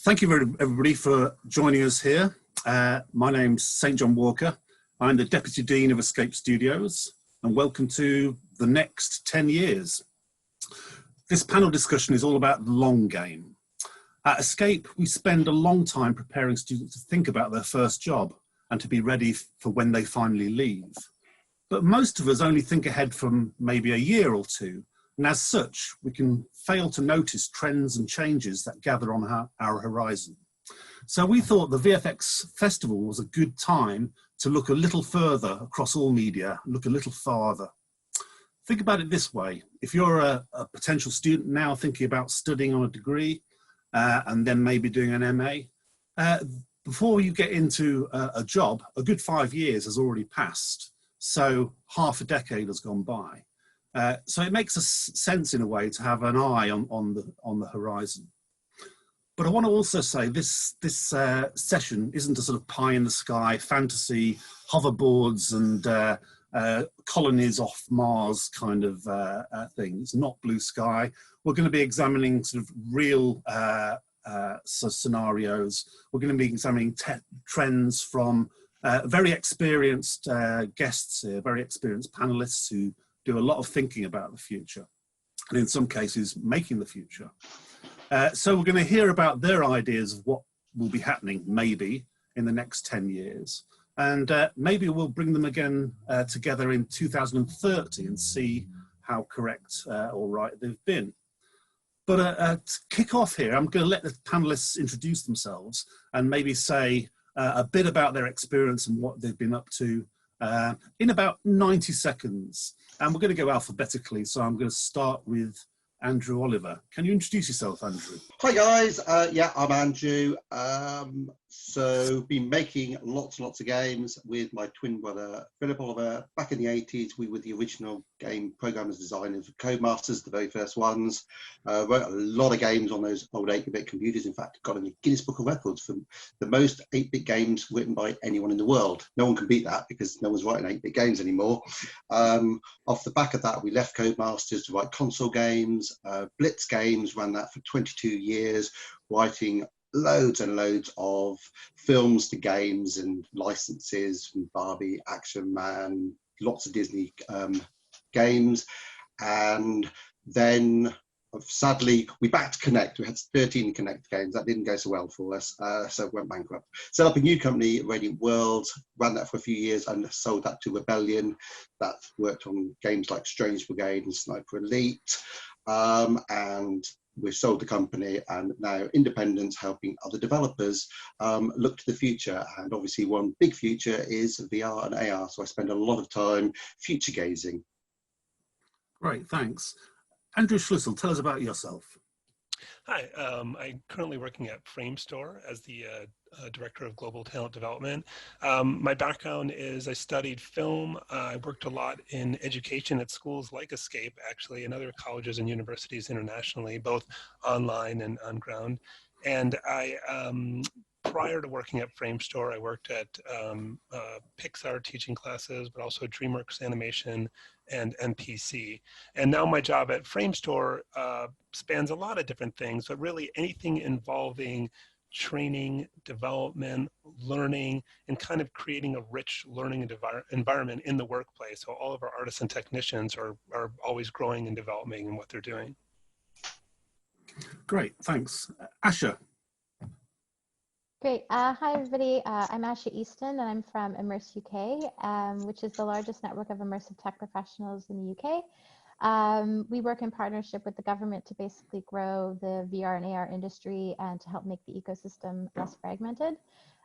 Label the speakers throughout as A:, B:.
A: Thank you everybody for joining us here. My name's St. John Walker. I'm the Deputy Dean of Escape Studios, and welcome to the next 10 years. This panel discussion is all about the long game. At Escape, we spend a long time preparing students to think about their first job and to be ready for when they finally leave. But most of us only think ahead from maybe a year or two, and as such, we can fail to notice trends and changes that gather on our horizon. So we thought the VFX Festival was a good time to look a little further across all media, look a little farther. Think about it this way: if you're a potential student now thinking about studying on a degree and then maybe doing an MA, before you get into a job, a good 5 years has already passed. So half a decade has gone by. So it makes sense in a way to have an eye on the horizon. But I want to also say this session isn't a sort of pie in the sky fantasy hoverboards and colonies off Mars kind of thing. It's not blue sky. We're going to be examining sort of real scenarios. We're going to be examining trends from very experienced guests here, very experienced panelists who do a lot of thinking about the future, and in some cases making the future. So we're going to hear about their ideas of what will be happening maybe in the next 10 years. And maybe we'll bring them again together in 2030 and see how correct or right they've been. But to kick off here, I'm going to let the panelists introduce themselves and maybe say a bit about their experience and what they've been up to in about 90 seconds. And we're going to go alphabetically, so I'm going to start with Andrew Oliver. Can you introduce yourself, Andrew?
B: Hi guys, yeah, I'm Andrew. So been making lots and lots of games with my twin brother Philip Oliver. Back in the 80s, we were the original game programmers, designers, Codemasters, the very first ones. Wrote a lot of games on those old 8-bit computers. In fact, got in the Guinness Book of Records for the most 8-bit games written by anyone in the world. No one can beat that because no one's writing 8-bit games anymore. Off the back of that, we left Codemasters to write console games, Blitz games, ran that for 22 years, writing loads and loads of films to games and licenses from Barbie, Action Man, lots of Disney games. And then sadly, we back to Connect. We had 13 Connect games. That didn't go so well for us, so went bankrupt. Set up a new company, Radiant Worlds, ran that for a few years and sold that to Rebellion. That worked on games like Strange Brigade and Sniper Elite. And we've sold the company and now independent, helping other developers look to the future. And obviously one big future is VR and AR. So I spend a lot of time future gazing.
A: Great, thanks. Andrew Schlüssel, tell us about yourself.
C: Hi, I'm currently working at Framestore as the Director of Global Talent Development. My background is I studied film. I worked a lot in education at schools like Escape, actually, and other colleges and universities internationally, both online and on ground. And I, prior to working at Framestore, I worked at Pixar teaching classes, but also DreamWorks Animation and NPC. And now my job at Framestore spans a lot of different things, but really anything involving training, development, learning, and kind of creating a rich learning environment in the workplace. So all of our artists and technicians are always growing and developing in what they're doing.
A: Great, thanks. Asha.
D: Great. Hi, everybody. I'm Asha Easton, and I'm from Immerse UK, which is the largest network of immersive tech professionals in the UK. We work in partnership with the government to basically grow the VR and AR industry and to help make the ecosystem less fragmented.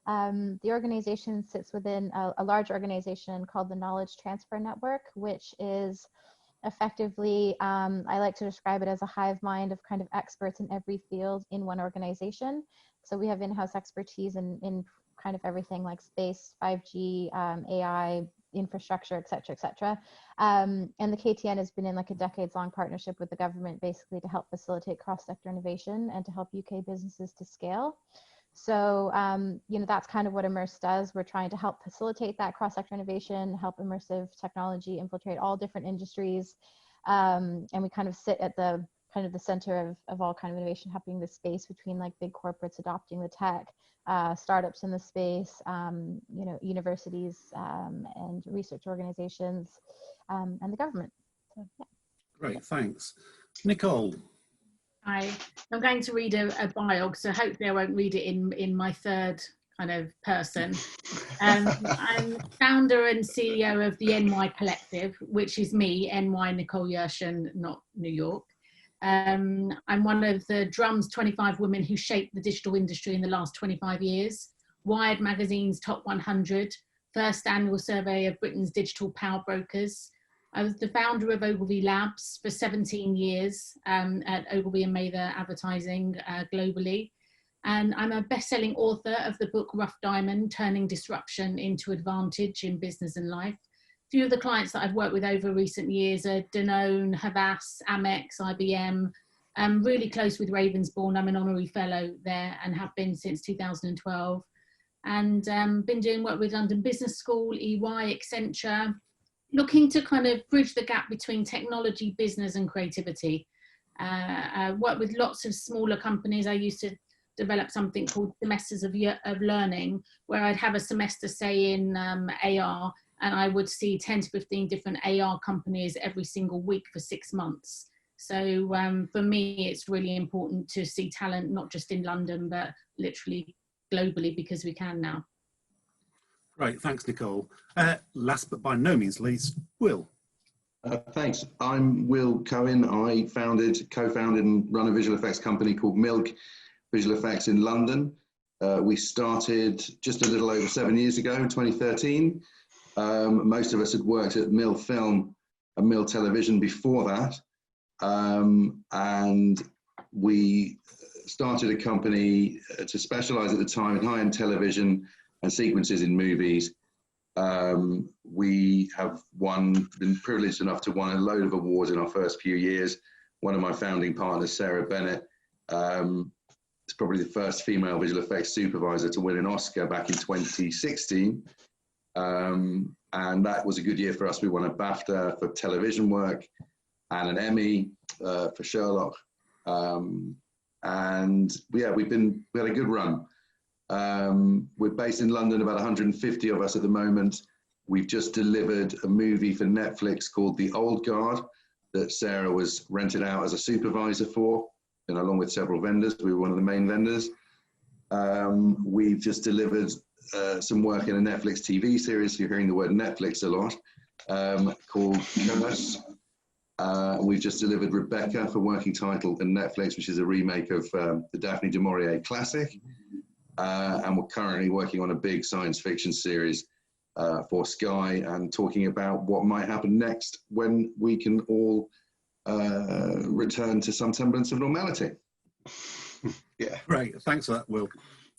D: The organization sits within a large organization called the Knowledge Transfer Network, which is effectively, I like to describe it as a hive mind of kind of experts in every field in one organization. So we have in-house expertise in kind of everything like space, 5G, AI, infrastructure, et cetera, et cetera. And the KTN has been in like a decades-long partnership with the government basically to help facilitate cross-sector innovation and to help UK businesses to scale. So, you know, that's kind of what Immerse does. We're trying to help facilitate that cross-sector innovation, help immersive technology infiltrate all different industries. And we kind of sit at the kind of the center of all kind of innovation happening in the space between like big corporates adopting the tech, startups in the space, you know, universities and research organizations, and the government. So, yeah.
A: Great, thanks. Nicole.
E: Hi, I'm going to read a biog, so hopefully I won't read it in my third kind of person. I'm founder and CEO of the NY Collective, which is me, NY Nicole Yershen, not New York. I'm one of the Drum's 25 women who shaped the digital industry in the last 25 years. Wired Magazine's Top 100, first annual survey of Britain's digital power brokers. I was the founder of Ogilvy Labs for 17 years at Ogilvy and Mather Advertising globally. And I'm a best-selling author of the book Rough Diamond, Turning Disruption into Advantage in Business and Life. A few of the clients that I've worked with over recent years are Danone, Havas, Amex, IBM. I'm really close with Ravensbourne. I'm an honorary fellow there and have been since 2012. And been doing work with London Business School, EY, Accenture, looking to kind of bridge the gap between technology, business and creativity. I work with lots of smaller companies. I used to develop something called semesters of learning, where I'd have a semester, say in AR, and I would see 10 to 15 different AR companies every single week for 6 months. So for me, it's really important to see talent, not just in London, but literally globally, because we can now.
A: Great, thanks, Nicole. Last but by no means least, Will.
F: Thanks. I'm Will Cohen. I co-founded and run a visual effects company called Milk Visual Effects in London. We started just a little over 7 years ago in 2013. Most of us had worked at Mill Film and Mill Television before that. And we started a company to specialize at the time in high-end television and sequences in movies. We have been privileged enough to win a load of awards in our first few years. One of my founding partners, Sarah Bennett, is probably the first female visual effects supervisor to win an Oscar back in 2016. And that was a good year for us. We won a BAFTA for television work and an Emmy for Sherlock. And yeah, we had a good run. We're based in London, about 150 of us at the moment. We've just delivered a movie for Netflix called The Old Guard that Sarah was rented out as a supervisor for, and along with several vendors. We were one of the main vendors. We've just delivered some work in a Netflix TV series. You're hearing the word Netflix a lot, called Curse. We've just delivered Rebecca for Working Title and Netflix, which is a remake of the Daphne du Maurier classic. And we're currently working on a big science fiction series for Sky and talking about what might happen next when we can all return to some semblance of normality.
B: Yeah.
A: Great, thanks for that, Will.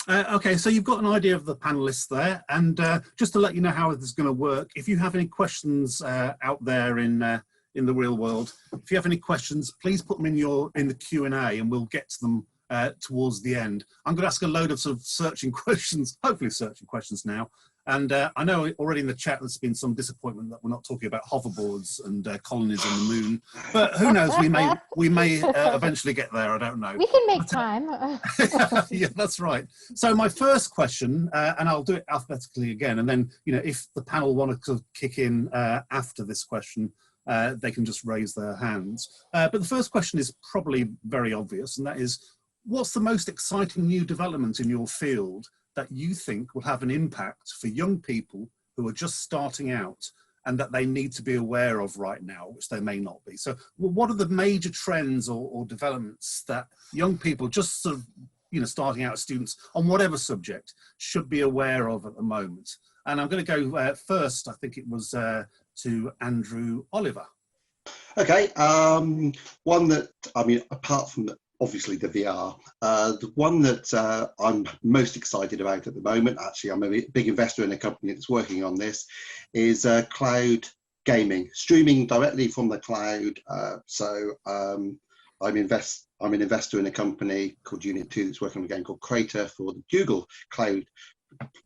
A: Okay, so you've got an idea of the panelists there, and just to let you know how this is going to work, if you have any questions out there in the real world, if you have any questions, please put them in the Q&A, and we'll get to them towards the end. I'm going to ask a load of sort of searching questions, hopefully searching questions now. And I know already in the chat there's been some disappointment that we're not talking about hoverboards and colonies on the moon. But who knows? We may eventually get there. I don't know.
D: We can make time.
A: Yeah, that's right. So my first question, and I'll do it alphabetically again, and then if the panel want to sort of kick in after this question, they can just raise their hands. But the first question is probably very obvious, and that is, what's the most exciting new development in your field that you think will have an impact for young people who are just starting out and that they need to be aware of right now, which they may not be? So what are the major trends or developments that young people just sort of, starting out as students on whatever subject should be aware of at the moment? And I'm going to go first, I think it was to Andrew Oliver.
B: Okay, one that, apart from obviously the VR, the one that I'm most excited about at the moment, actually I'm a big investor in a company that's working on this, is cloud gaming, streaming directly from the cloud. I'm an investor in a company called Unit 2 that's working on a game called Crater for the Google Cloud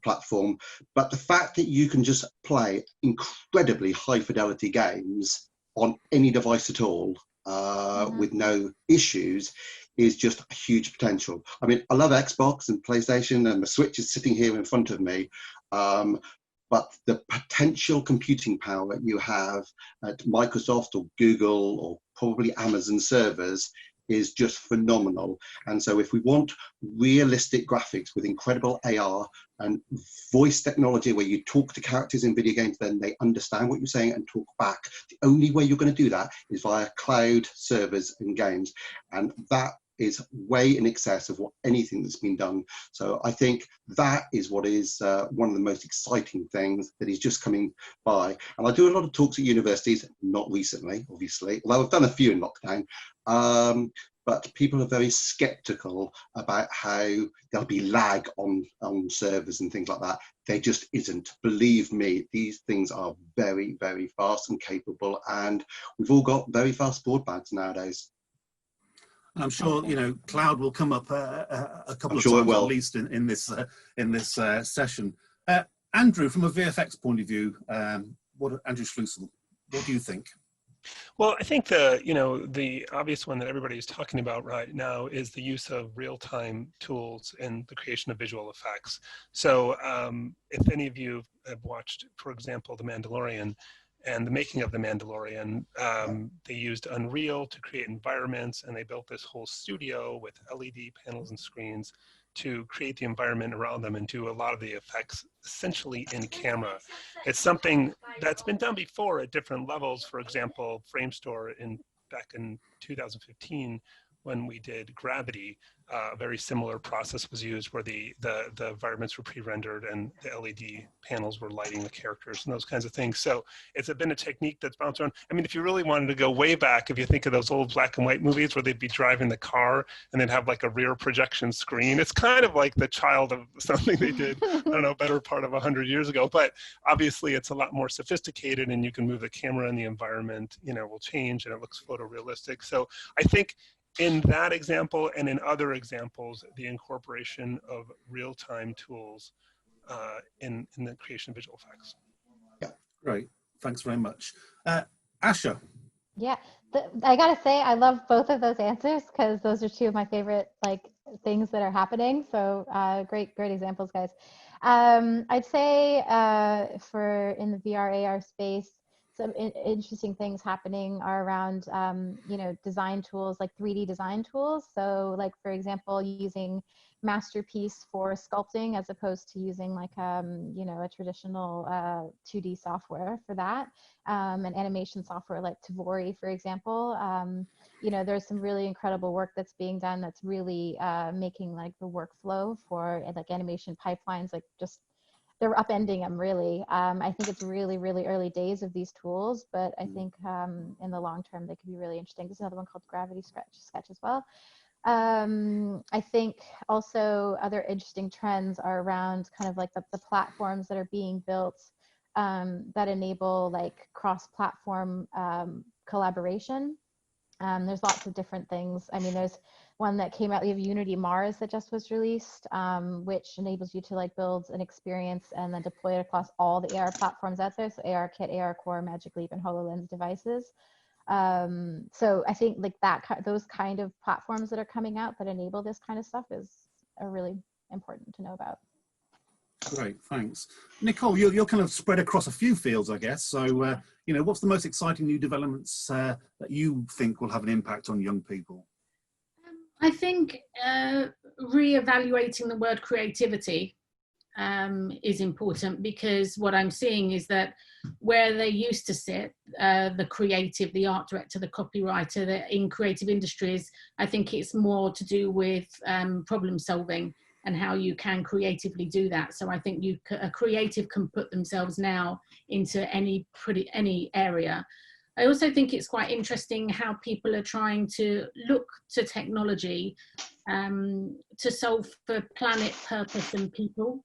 B: platform. But the fact that you can just play incredibly high fidelity games on any device at all with no issues is just a huge potential. I mean, I love Xbox and PlayStation, and the Switch is sitting here in front of me. But the potential computing power you have at Microsoft or Google or probably Amazon servers is just phenomenal. And so if we want realistic graphics with incredible AR and voice technology where you talk to characters in video games, then they understand what you're saying and talk back. The only way you're going to do that is via cloud servers and games. And that is way in excess of what anything that's been done. So I think that is what is one of the most exciting things that is just coming by. And I do a lot of talks at universities, not recently, obviously, although I've done a few in lockdown. But people are very skeptical about how there'll be lag on servers and things like that. There just isn't. Believe me, these things are very, very fast and capable. And we've all got very fast broadbands nowadays.
A: I'm sure, you know, cloud will come up a couple of times at least in this session. Andrew, from a VFX point of view, Andrew Schlusel, what do you think?
C: Well, I think the obvious one that everybody is talking about right now is the use of real-time tools in the creation of visual effects. So if any of you have watched, for example, The Mandalorian, and the making of The Mandalorian, they used Unreal to create environments, and they built this whole studio with LED panels and screens to create the environment around them and do a lot of the effects essentially in camera. It's something that's been done before at different levels. For example, Framestore back in 2015, when we did Gravity, a very similar process was used where the environments were pre-rendered and the LED panels were lighting the characters and those kinds of things. So it's been a technique that's bounced around. I mean, if you really wanted to go way back, if you think of those old black and white movies where they'd be driving the car and they'd have like a rear projection screen, it's kind of like the child of something they did, I don't know, better part of 100 years ago. But obviously it's a lot more sophisticated, and you can move the camera and the environment, you know, will change and it looks photorealistic. So I think in that example and in other examples, the incorporation of real-time tools in the creation of visual effects.
A: Yeah, great. Thanks very much. Asha.
D: Yeah, I gotta say, I love both of those answers because those are two of my favorite things that are happening. So great examples, guys. I'd say for in the VR AR space, some interesting things happening are around, you know, design tools, like 3D design tools. So like, for example, using Masterpiece for sculpting as opposed to using like, you know, a traditional 2D software for that. And animation software like Tavori, for example. You know, there's some really incredible work that's being done that's really making like the workflow for like animation pipelines, like just they're upending them really. I think it's really, really early days of these tools, but I think in the long term, they could be really interesting. There's another one called Gravity Sketch as well. I think also other interesting trends are around kind of like the platforms that are being built that enable like cross-platform collaboration. There's lots of different things. I mean, there's one that came out, we have Unity Mars that just was released, which enables you to like build an experience and then deploy it across all the AR platforms out there. So ARKit, ARCore, Magic Leap, and HoloLens devices. So I think like those kind of platforms that are coming out that enable this kind of stuff are really important to know about.
A: Great, thanks. Nicole, you're kind of spread across a few fields, I guess. So, you know, what's the most exciting new developments that you think will have an impact on young people?
E: I think re-evaluating the word creativity is important, because what I'm seeing is that where they used to sit, the creative, the art director, the copywriter, in creative industries, I think it's more to do with problem solving and how you can creatively do that. So I think a creative can put themselves now into any area. I also think it's quite interesting how people are trying to look to technology to solve for planet, purpose, and people,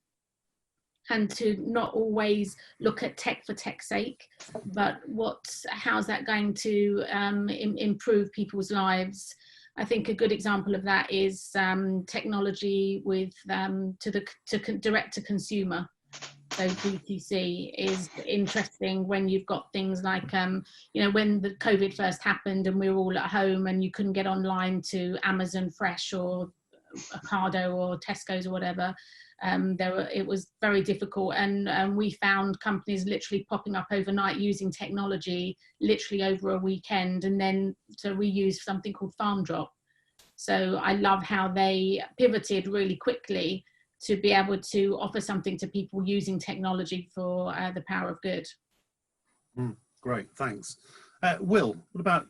E: and to not always look at tech for tech's sake, but how's that going to improve people's lives. I think a good example of that is technology with direct to consumer. so DTC is interesting when you've got things like, you know, when the COVID first happened and we were all at home and you couldn't get online to Amazon Fresh or Ocado or Tesco's or whatever. It was very difficult, and we found companies literally popping up overnight using technology literally over a weekend, and then so we used something called Farm Drop. So I love how they pivoted really quickly to be able to offer something to people using technology for the power of good.
A: Great, thanks. Will, what about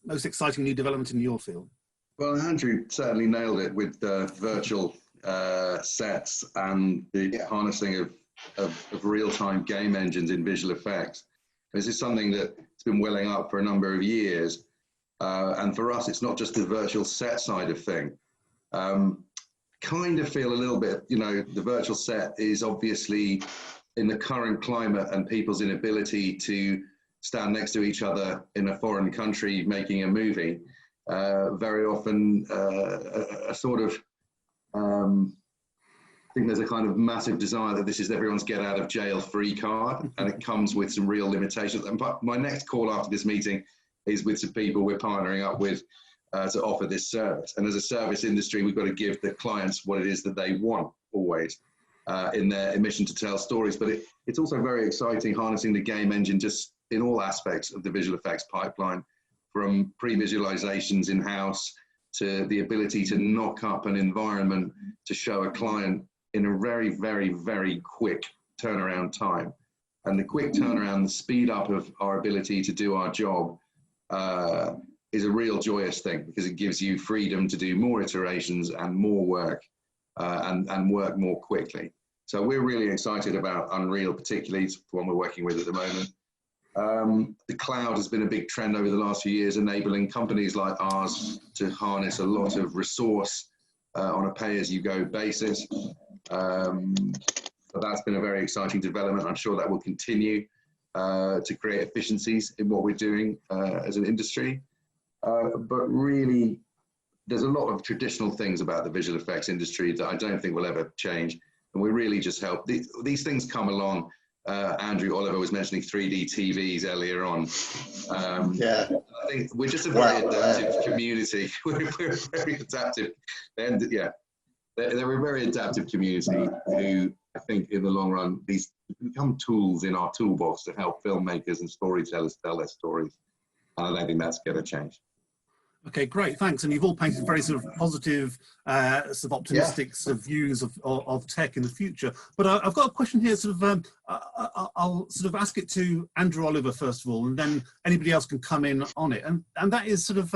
A: most exciting new development in your field?
F: Well, Andrew certainly nailed it with the virtual sets and the harnessing of real-time game engines in visual effects. This is something that's been welling up for a number of years. And for us, it's not just the virtual set side of thing. Kind of feel a little bit, you know, the virtual set is obviously in the current climate and people's inability to stand next to each other in a foreign country making a movie. Very often a sort of, I think there's a kind of massive desire that this is everyone's get out of jail free card, and it comes with some real limitations. And my next call after this meeting is with some people we're partnering up with to offer this service. And as a service industry, we've got to give the clients what it is that they want always in their mission to tell stories. But it's also very exciting harnessing the game engine just in all aspects of the visual effects pipeline, from pre-visualizations in-house to the ability to knock up an environment to show a client in a very, very, very quick turnaround time. And the quick turnaround, the speed up of our ability to do our job is a real joyous thing, because it gives you freedom to do more iterations and more work and work more quickly. So we're really excited about Unreal, particularly the one we're working with at the moment. The cloud has been a big trend over the last few years, enabling companies like ours to harness a lot of resource on a pay-as-you-go basis. So that's been a very exciting development. I'm sure that will continue to create efficiencies in what we're doing as an industry. But really, there's a lot of traditional things about the visual effects industry that I don't think will ever change. And we really just help. These things come along. Andrew Oliver was mentioning 3D TVs earlier on.
B: Yeah.
F: I think we're just a very adaptive community. We're very adaptive. And yeah, they're a very adaptive community who I think in the long run, these become tools in our toolbox to help filmmakers and storytellers tell their stories. And I don't think that's going to change.
A: Okay, great, thanks. And you've all painted very sort of positive, sort of optimistic sort of views of tech in the future. But I've got a question here, sort of, I'll sort of ask it to Andrew Oliver first of all, and then anybody else can come in on it. And that is sort of,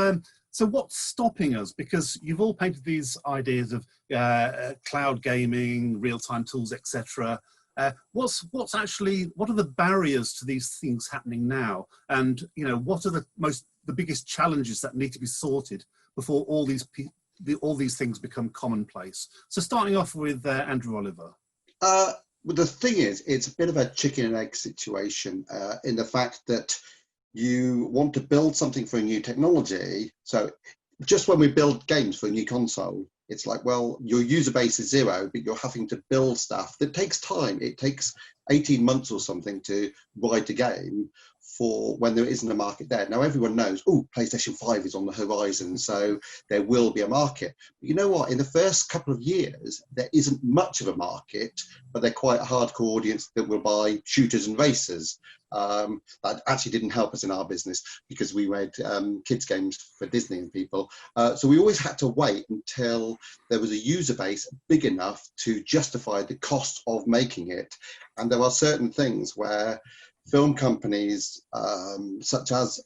A: so what's stopping us? Because you've all painted these ideas of cloud gaming, real-time tools, etc. What are the barriers to these things happening now? And, you know, what are the biggest challenges that need to be sorted before all these things become commonplace? So starting off with Andrew Oliver.
B: Well, the thing is, it's a bit of a chicken and egg situation in the fact that you want to build something for a new technology. So just when we build games for a new console, it's like, well, your user base is 0, but you're having to build stuff that takes time. It takes 18 months or something to write a game for when there isn't a market there. Now everyone knows, oh, PlayStation 5 is on the horizon, so there will be a market. But you know what? In the first couple of years, there isn't much of a market, but they're quite a hardcore audience that will buy shooters and racers. That actually didn't help us in our business because we read kids games for Disney and people. So we always had to wait until there was a user base big enough to justify the cost of making it. And there are certain things where film companies such as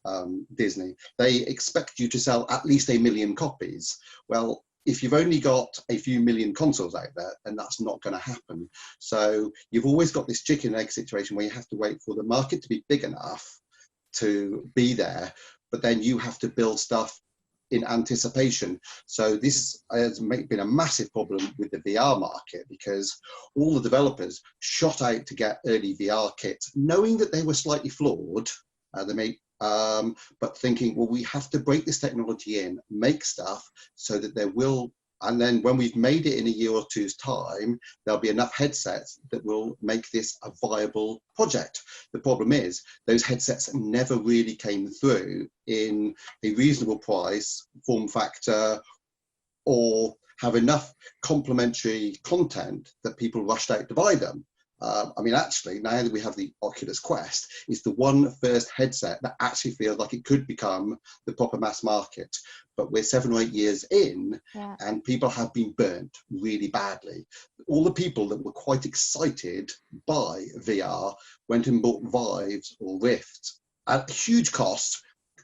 B: Disney, they expect you to sell at least 1 million copies. Well, if you've only got a few million consoles out there, then that's not going to happen. So you've always got this chicken and egg situation where you have to wait for the market to be big enough to be there, but then you have to build stuff in anticipation. So this has been a massive problem with the VR market, because all the developers shot out to get early VR kits, knowing that they were slightly flawed. But thinking, well, we have to break this technology in, make stuff so that there will And then when we've made it in a year or two's time, there'll be enough headsets that will make this a viable project. The problem is those headsets never really came through in a reasonable price, form factor, or have enough complementary content that people rushed out to buy them. I mean, actually, now that we have the Oculus Quest, it's the one first headset that actually feels like it could become the proper mass market. But we're 7 or 8 years in, and people have been burnt really badly. All the people that were quite excited by VR went and bought Vives or Rift at huge cost,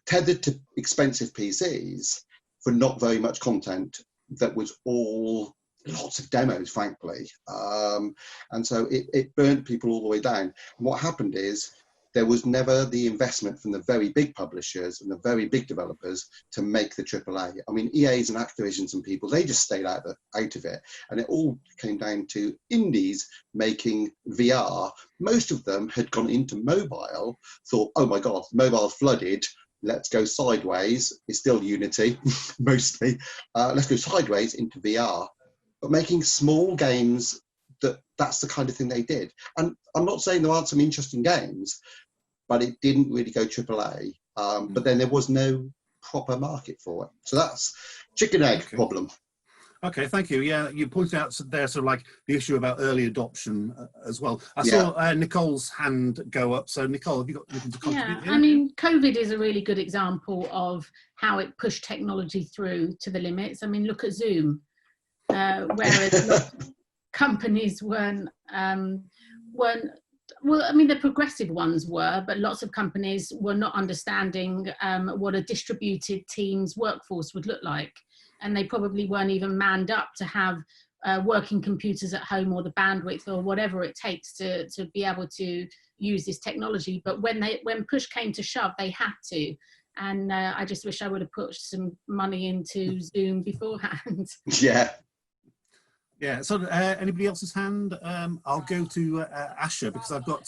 B: tethered to expensive PCs for not very much content that was all lots of demos, frankly. And so it burnt people all the way down. And what happened is there was never the investment from the very big publishers and the very big developers to make the AAA. I mean, EAs and Activisions and people, they just stayed out of it. And it all came down to indies making VR. Most of them had gone into mobile, thought, oh my God, mobile flooded. Let's go sideways. It's still Unity, mostly. Let's go sideways into VR. But making small games, that's the kind of thing they did. And I'm not saying there aren't some interesting games, but it didn't really go AAA. But then there was no proper market for it. So that's chicken egg problem.
A: Okay, thank you. Yeah, you pointed out there sort of like the issue about early adoption as well. I saw Nicole's hand go up. So Nicole, have you got anything to contribute here?
E: I mean, COVID is a really good example of how it pushed technology through to the limits. I mean, look at Zoom. Whereas companies weren't, well, I mean, the progressive ones were, but lots of companies were not understanding what a distributed team's workforce would look like. And they probably weren't even manned up to have working computers at home or the bandwidth or whatever it takes to be able to use this technology. But when push came to shove, they had to. And I just wish I would have put some money into Zoom beforehand.
A: Yeah, so anybody else's hand? I'll go to Asha, because I've got,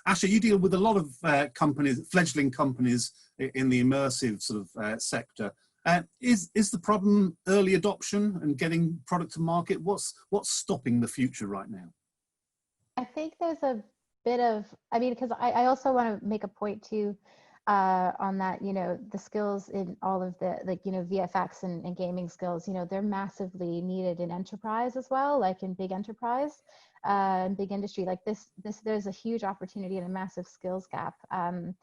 A: Asha, you deal with a lot of companies, fledgling companies in the immersive sort of sector. Is the problem early adoption and getting product to market? What's stopping the future right now?
D: I think there's a bit of, I mean, because I also want to make a point too, on that, you know, the skills in all of the, like, you know, VFX and gaming skills, you know, they're massively needed in enterprise as well, like in big enterprise and big industry. Like there's a huge opportunity and a massive skills gap. And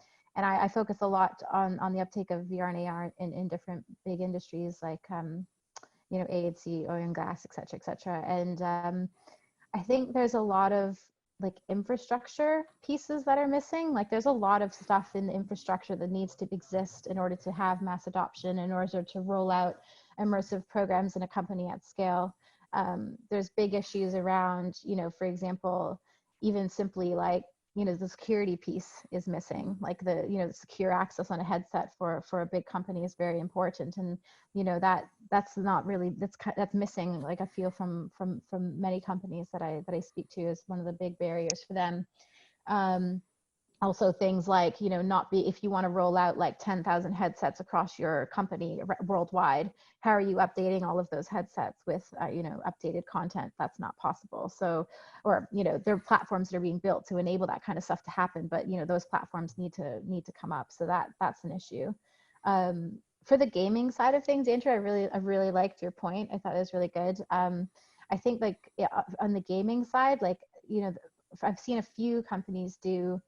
D: I focus a lot on the uptake of VR and AR in different big industries like, you know, AEC, oil and gas, et cetera, et cetera. And I think there's a lot of like infrastructure pieces that are missing. Like there's a lot of stuff in the infrastructure that needs to exist in order to have mass adoption, in order to roll out immersive programs in a company at scale. There's big issues around, you know, for example, even simply like, you know, the security piece is missing. Like the, you know, the secure access on a headset for a big company is very important. And, you know, that's not really, that's missing, like I feel from many companies that I speak to, is one of the big barriers for them. Also things like, you know, if you want to roll out like 10,000 headsets across your company worldwide, how are you updating all of those headsets with, you know, updated content? That's not possible. So, or, you know, there are platforms that are being built to enable that kind of stuff to happen, but, you know, those platforms need to come up. So that's an issue. For the gaming side of things, Andrew, I really liked your point. I thought it was really good. I think like on the gaming side, like, you know, I've seen a few companies do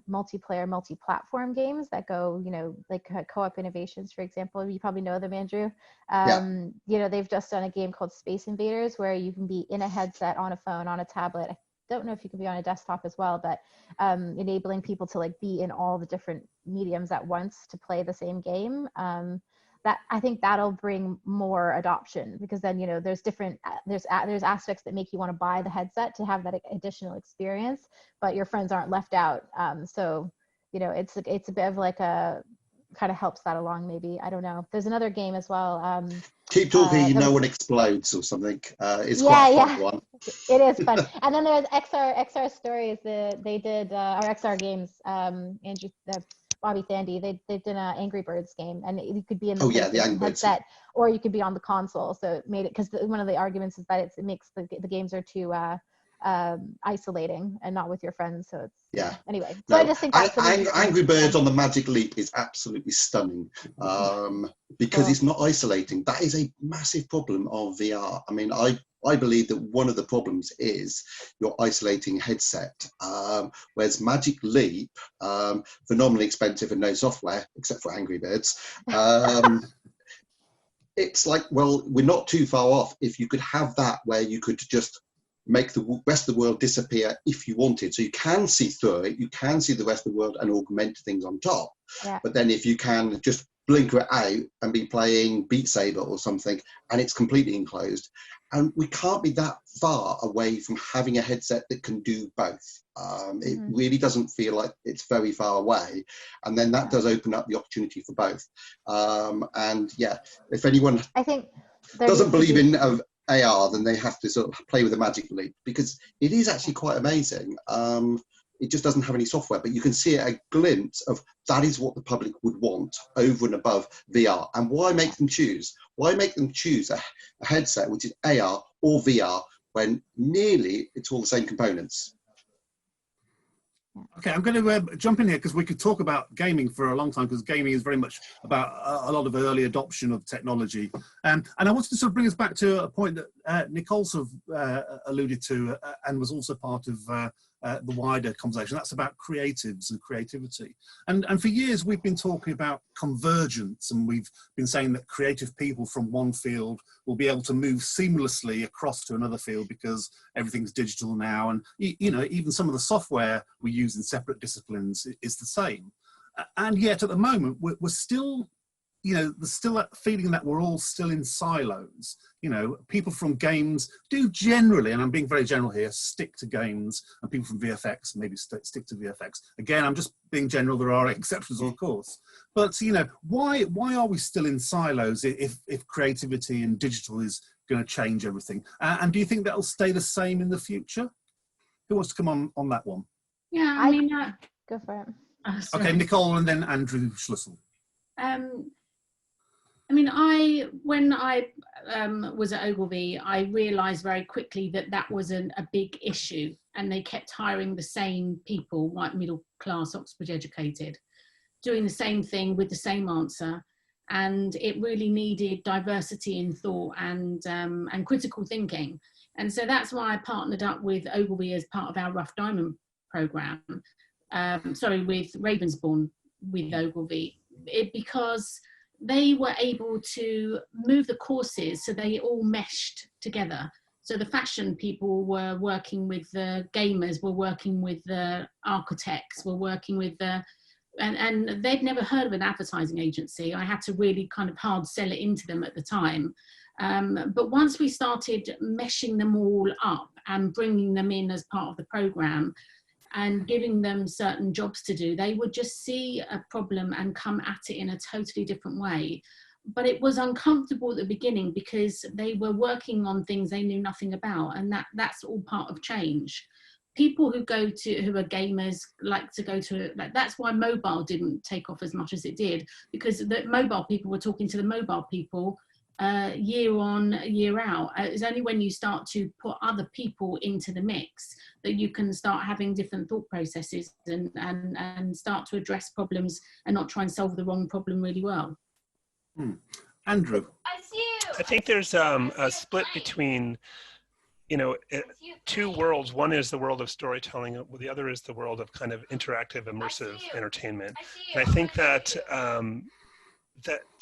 D: multiplayer, multi-platform games that go, you know, like Co-op Innovations, for example. You probably know them, Andrew. You know, they've just done a game called Space Invaders where you can be in a headset, on a phone, on a tablet. I don't know if you can be on a desktop as well, but enabling people to like be in all the different mediums at once to play the same game. That I think that'll bring more adoption, because then, you know, there's aspects that make you want to buy the headset to have that additional experience, but your friends aren't left out. So, you know, it's a bit of like a kind of helps that along, maybe. I don't know. There's another game as well.
B: Keep talking, no one explodes or something. It's quite a fun one.
D: It is fun. And then there's XR Stories. They did our XR games. Andrew, Bobby Sandy, they've done an Angry Birds game, and you could be in the
B: Oh yeah, the
D: PlayStation
B: Angry Birds.
D: headset, or you could be on the console. So it made it, because one of the arguments is that it makes the games are too isolating and not with your friends. So it's,
B: yeah.
D: Anyway, so I just think that's
B: Angry Birds on the Magic Leap is absolutely stunning, because it's not isolating. That is a massive problem of VR. I mean, I believe that one of the problems is your isolating headset, whereas Magic Leap, phenomenally expensive and no software except for Angry Birds. It's like, well, we're not too far off. If you could have that where you could just make the rest of the world disappear if you wanted. So you can see through it, you can see the rest of the world and augment things on top.
D: Yeah.
B: But then if you can just blinker it out and be playing Beat Saber or something, and it's completely enclosed. And we can't be that far away from having a headset that can do both. It really doesn't feel like it's very far away. And then that does open up the opportunity for both. And yeah, if anyone
D: I think
B: doesn't believe in AR, then they have to sort of play with the Magic Leap, because it is actually quite amazing. It just doesn't have any software, but you can see a glimpse of that is what the public would want over and above VR. And why make them choose? Why make them choose a headset which is AR or VR when nearly it's all the same components?
A: Okay, I'm going to jump in here because we could talk about gaming for a long time, because gaming is very much about a lot of early adoption of technology. And I wanted to sort of bring us back to a point that Nicole sort of alluded to and was also part of the wider conversation. That's about creatives and creativity. And for years, we've been talking about convergence, and we've been saying that creative people from one field will be able to move seamlessly across to another field because everything's digital now. And, you know, even some of the software we use in separate disciplines is the same. And yet at the moment, we're still, you know, there's still that feeling that we're all still in silos. You know, people from games do generally, and I'm being very general here, stick to games, and people from VFX maybe stick to VFX. Again, I'm just being general, there are exceptions, of course. But, you know, why are we still in silos if creativity and digital is going to change everything? And do you think that'll stay the same in the future? Who wants to come on that one?
E: Yeah, I mean,
D: go for it.
A: Okay, Nicole and then Andrew Schlüssel.
E: I mean, when I was at Ogilvy, I realised very quickly that that was a big issue, and they kept hiring the same people, white middle class, Oxford educated, doing the same thing with the same answer, and it really needed diversity in thought and critical thinking. And so that's why I partnered up with Ogilvy as part of our Rough Diamond programme, with Ravensbourne with Ogilvy, because they were able to move the courses so they all meshed together. So the fashion people were working with the gamers, were working with the architects, were working with the, and they'd never heard of an advertising agency. I had to really kind of hard sell it into them at the time. But once we started meshing them all up and bringing them in as part of the programme, and giving them certain jobs to do, they would just see a problem and come at it in a totally different way. But it was uncomfortable at the beginning because they were working on things they knew nothing about, and that's all part of change. People who are gamers like to go to, like, that's why mobile didn't take off as much as it did, because the mobile people were talking to the mobile people year on, year out. It's only when you start to put other people into the mix that you can start having different thought processes and start to address problems and not try and solve the wrong problem really well.
A: Andrew?
C: I think there's a split between, you know, two worlds. One is the world of storytelling, the other is the world of kind of interactive, immersive entertainment. And I think that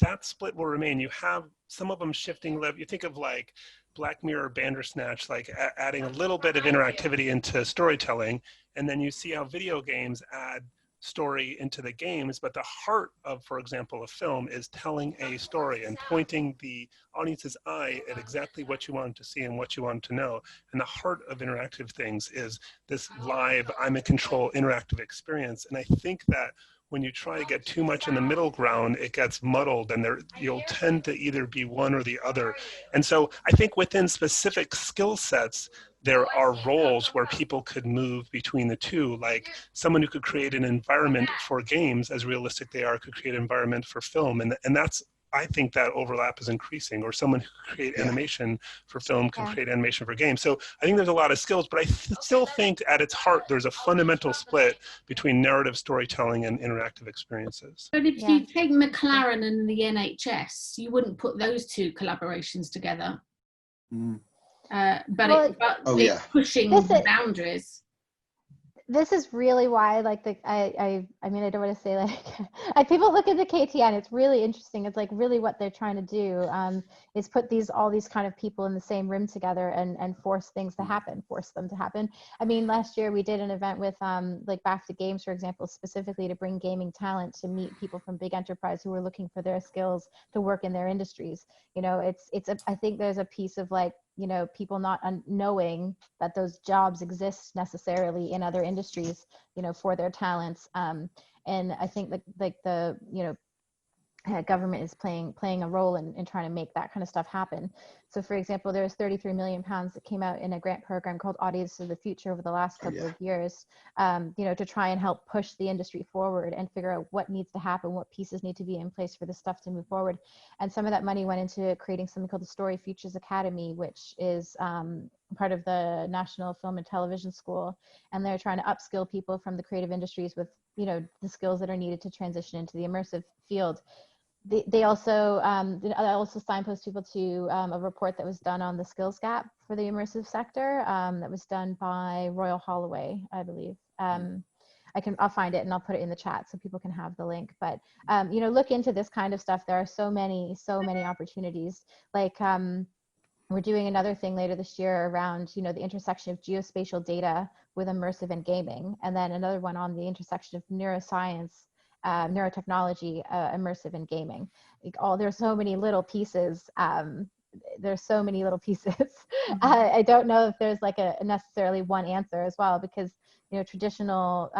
C: that split will remain. You have some of them shifting. You think of like Black Mirror, Bandersnatch, like adding a little bit of interactivity into storytelling, and then you see how video games add story into the games, but the heart of, for example, a film is telling a story and pointing the audience's eye at exactly what you want to see and what you want to know. And the heart of interactive things is this live, I'm in control, interactive experience. And I think that when you try to get too much in the middle ground, it gets muddled, and you'll tend to either be one or the other. And so I think within specific skill sets, there are roles where people could move between the two, like someone who could create an environment for games, as realistic they are, could create an environment for film. And that's, I think that overlap is increasing, or someone who could create animation for film can create animation for games. So I think there's a lot of skills, but I still think at its heart, there's a fundamental split between narrative storytelling and interactive experiences.
E: But if you take McLaren and the NHS, you wouldn't put those two collaborations together. But it's pushing the boundaries.
D: This is really why, like, I mean, I don't want to say like, people look at the KTN, it's really interesting. It's like really what they're trying to do is put all these kind of people in the same room together and force things to happen, force them to happen. I mean, last year we did an event with like BAFTA Games, for example, specifically to bring gaming talent to meet people from big enterprise who are looking for their skills to work in their industries. You know, I think there's a piece of like, you know, people not knowing that those jobs exist necessarily in other industries, you know, for their talents. And I think like the, you know, government is playing a role in trying to make that kind of stuff happen. So for example, there's 33 million pounds that came out in a grant program called Audience of the Future over the last couple of years, you know, to try and help push the industry forward and figure out what needs to happen, what pieces need to be in place for this stuff to move forward. And some of that money went into creating something called the Story Futures Academy, which is part of the National Film and Television School. And they're trying to upskill people from the creative industries with, you know, the skills that are needed to transition into the immersive field. They also signpost people to a report that was done on the skills gap for the immersive sector that was done by Royal Holloway, I believe. I'll find it and I'll put it in the chat so people can have the link. But you know, look into this kind of stuff. There are so many opportunities. Like we're doing another thing later this year around, you know, the intersection of geospatial data with immersive and gaming, and then another one on the intersection of neuroscience, neurotechnology, immersive and gaming. Like there's so many little pieces. There's so many little pieces. I don't know if there's like a necessarily one answer as well, because, you know, traditional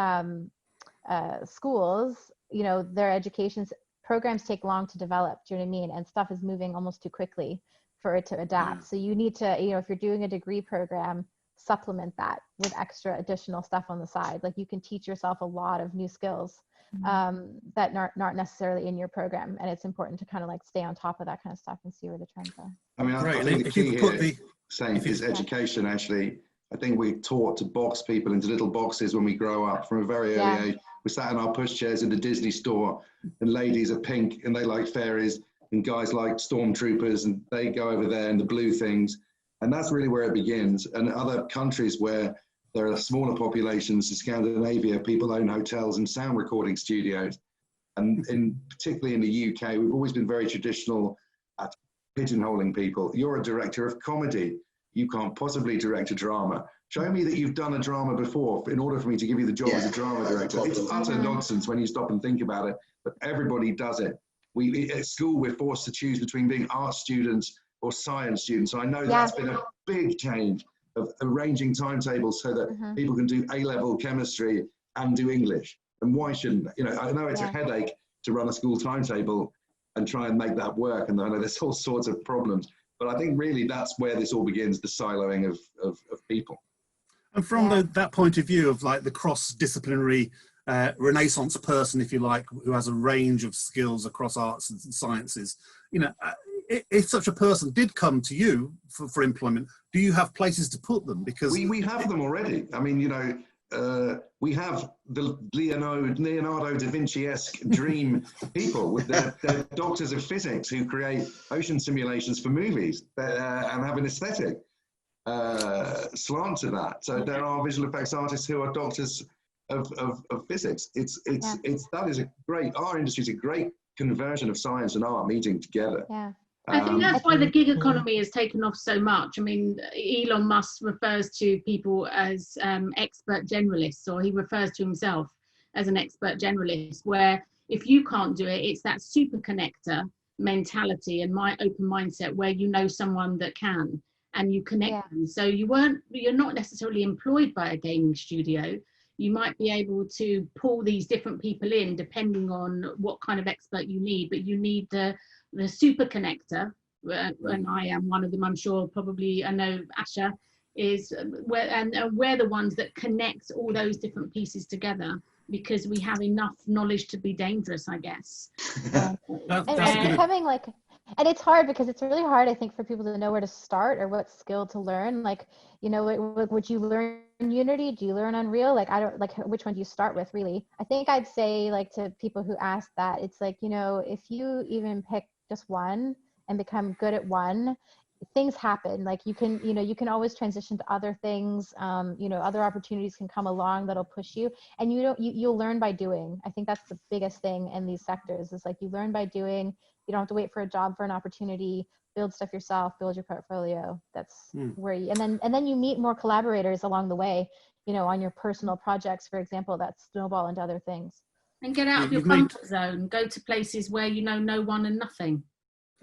D: schools, you know, their education programs take long to develop. Do you know what I mean? And stuff is moving almost too quickly for it to adapt. So you need to, you know, if you're doing a degree program, supplement that with extra additional stuff on the side. Like you can teach yourself a lot of new skills that aren't necessarily in your program, and it's important to kind of like stay on top of that kind of stuff and see where the trends are.
F: I mean, I think the key here is education. Actually, I think we're taught to box people into little boxes when we grow up from a very early age. We sat in our pushchairs in the Disney store, and ladies are pink and they like fairies, and guys like stormtroopers and they go over there in the blue things. And that's really where it begins. And other countries where there are smaller populations, in Scandinavia, people own hotels and sound recording studios. And particularly in the UK, we've always been very traditional at pigeonholing people. You're a director of comedy. You can't possibly direct a drama. Show me that you've done a drama before in order for me to give you the job as a drama director. It's utter nonsense when you stop and think about it, but everybody does it. At school, we're forced to choose between being art students or science students. So I know that's been a big change of arranging timetables so that people can do A-level chemistry and do English. And why shouldn't, you know, I know it's a headache to run a school timetable and try and make that work. And I know there's all sorts of problems, but I think really that's where this all begins, the siloing of people.
A: And from that point of view of like the cross-disciplinary Renaissance person, if you like, who has a range of skills across arts and sciences, you know, if such a person did come to you for employment, do you have places to put them? Because
F: we have them already. I mean, you know, we have the Leonardo da Vinci-esque dream people with their doctors of physics who create ocean simulations for movies and have an aesthetic slant to that. So there are visual effects artists who are doctors of physics. That is a great, our industry is a great conversion of science and art meeting together.
E: I think that's why the gig economy has taken off so much. I mean, Elon Musk refers to people as expert generalists, or he refers to himself as an expert generalist, where if you can't do it, it's that super connector mentality and my open mindset where you know someone that can and you connect them. So you're not necessarily employed by a gaming studio. You might be able to pull these different people in depending on what kind of expert you need, but you need the super connector, and I am one of them, I'm sure. Probably I know Asha is we're the ones that connect all those different pieces together, because we have enough knowledge to be dangerous, I guess.
D: And it's becoming like, and it's hard because it's really hard, I think, for people to know where to start or what skill to learn. Like, you know, would you learn Unity? Do you learn Unreal? Like, I don't, like, which one do you start with, really? I think I'd say, like, to people who ask that, it's like, you know, if you even pick just one and become good at one, things happen. Like, you can, you know, you can always transition to other things. You know, other opportunities can come along that'll push you, and you'll learn by doing. I think that's the biggest thing in these sectors, is like, you learn by doing. You don't have to wait for a job for an opportunity. Build stuff yourself, build your portfolio. That's where you, and then you meet more collaborators along the way, you know, on your personal projects, for example, that snowball into other things.
E: And get out of your comfort zone, go to places where you know no one and nothing.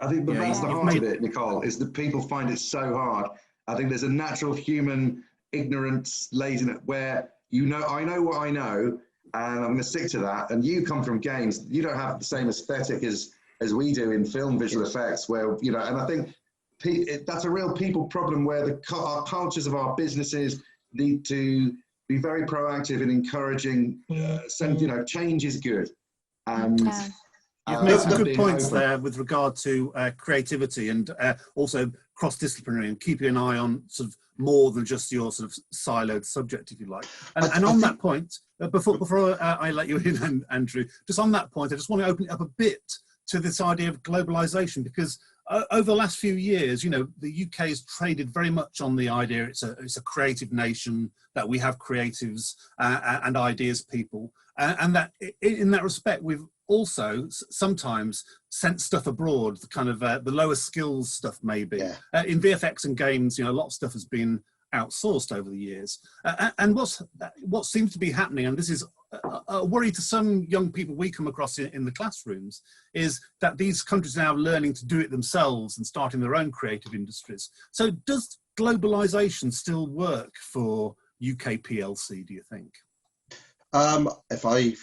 F: I think that's the heart of it, Nicole, is that people find it so hard. I think there's a natural human ignorance, laziness, where, you know, I know what I know, and I'm going to stick to that. And you come from games, you don't have the same aesthetic as we do in film visual effects, where, you know, and I think that's a real people problem, where our cultures of our businesses need to be very proactive in encouraging, you know, change is good. And
A: you've made some good points there with regard to creativity, and also cross-disciplinary, and keeping an eye on sort of more than just your sort of siloed subject, if you like. And on that point, before I let you in, Andrew, just on that point, I just want to open it up a bit to this idea of globalization, because over the last few years, you know, the UK has traded very much on the idea it's a creative nation, that we have creatives and ideas people, and that in that respect, we've also sometimes sent stuff abroad, the kind of the lower skills stuff, maybe. In VFX and games, you know, a lot of stuff has been outsourced over the years. And what seems to be happening, and this is a worry to some young people we come across in the classrooms, is that these countries are now learning to do it themselves and starting their own creative industries. So does globalization still work for UK PLC, do you think?
B: If I